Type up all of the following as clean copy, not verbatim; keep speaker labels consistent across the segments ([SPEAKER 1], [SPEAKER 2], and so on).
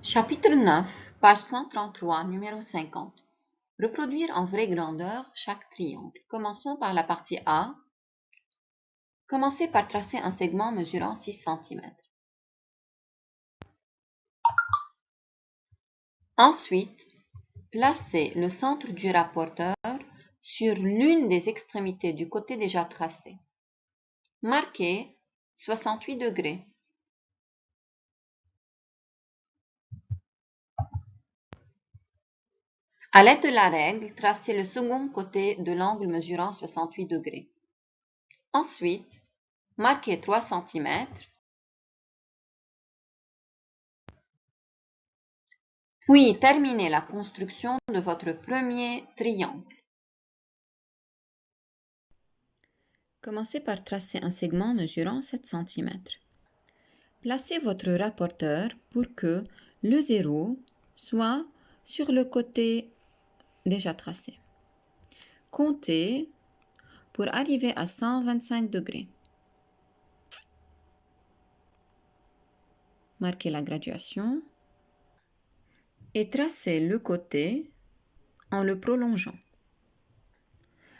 [SPEAKER 1] Chapitre 9, page 133, numéro 50. Reproduire en vraie grandeur chaque triangle. Commençons par la partie A. Commencez par tracer un segment mesurant 6 cm. Ensuite, placez le centre du rapporteur sur l'une des extrémités du côté déjà tracé. Marquez 68 degrés. À l'aide de la règle, tracez le second côté de l'angle mesurant 68 degrés. Ensuite, marquez 3 cm. Puis terminez la construction de votre premier triangle.
[SPEAKER 2] Commencez par tracer un segment mesurant 7 cm. Placez votre rapporteur pour que le 0 soit sur le côté déjà tracé. Comptez pour arriver à 125 degrés. Marquez la graduation et tracez le côté en le prolongeant.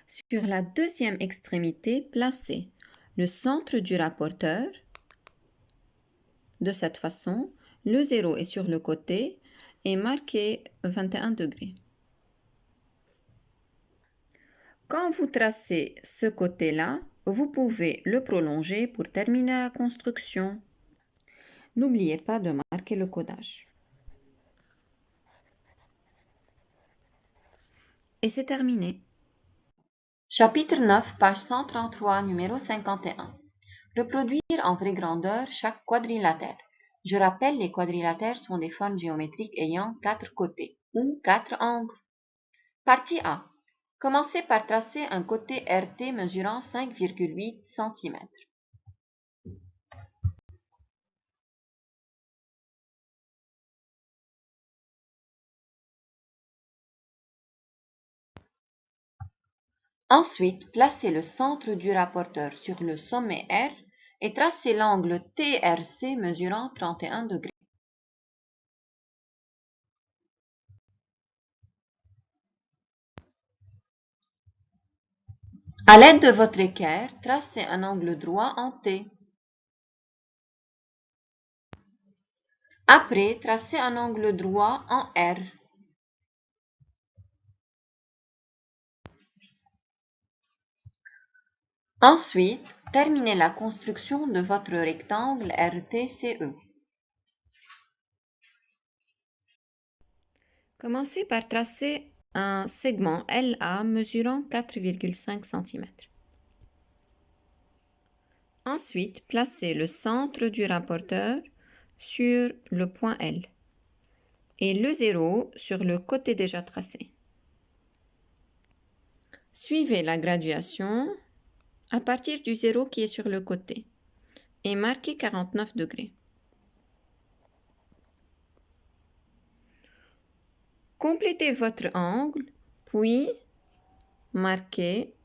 [SPEAKER 2] Sur la deuxième extrémité, placez le centre du rapporteur. De cette façon, le 0 est sur le côté et marquez 21 degrés. Quand vous tracez ce côté-là, vous pouvez le prolonger pour terminer la construction. N'oubliez pas de marquer le codage. Et c'est terminé.
[SPEAKER 1] Chapitre 9, page 133, numéro 51. Reproduire en vraie grandeur chaque quadrilatère. Je rappelle, les quadrilatères sont des formes géométriques ayant 4 côtés ou 4 angles. Partie A. Commencez par tracer un côté RT mesurant 5,8 cm. Ensuite, placez le centre du rapporteur sur le sommet R et tracez l'angle TRC mesurant 31 degrés. À l'aide de votre équerre, tracez un angle droit en T. Après, tracez un angle droit en R. Ensuite, terminez la construction de votre rectangle RTCE.
[SPEAKER 2] Commencez par tracer un segment LA mesurant 4,5 cm. Ensuite, placez le centre du rapporteur sur le point L et le 0 sur le côté déjà tracé. Suivez la graduation à partir du 0 qui est sur le côté et marquez 49 degrés. Complétez votre angle, puis marquez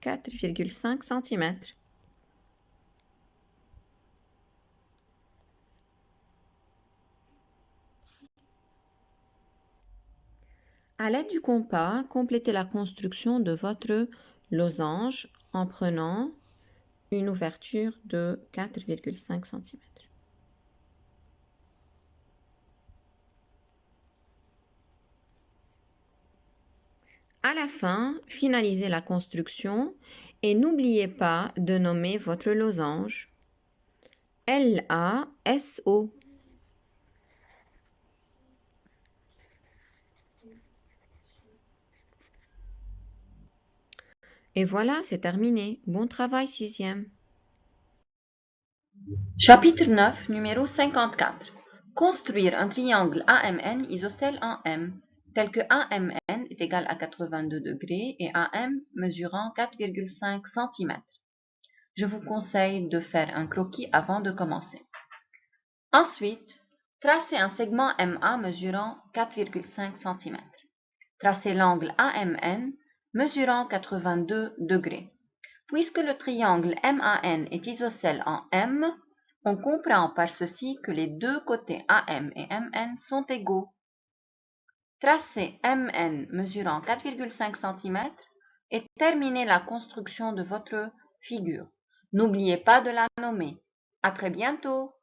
[SPEAKER 2] 4,5 cm. À l'aide du compas, complétez la construction de votre losange en prenant une ouverture de 4,5 cm. À la fin, finalisez la construction et n'oubliez pas de nommer votre losange LASO. Et voilà, c'est terminé. Bon travail, 6e.
[SPEAKER 1] Chapitre 9, numéro 54. Construire un triangle AMN isocèle en M, tel que AMN est égal à 82 degrés et AM mesurant 4,5 cm. Je vous conseille de faire un croquis avant de commencer. Ensuite, tracez un segment MA mesurant 4,5 cm. Tracez l'angle AMN mesurant 82 degrés. Puisque le triangle MAN est isocèle en M, On comprend par ceci que les deux côtés AM et MN sont égaux. Tracez MN mesurant 4,5 cm et terminez la construction de votre figure. N'oubliez pas de la nommer. À très bientôt!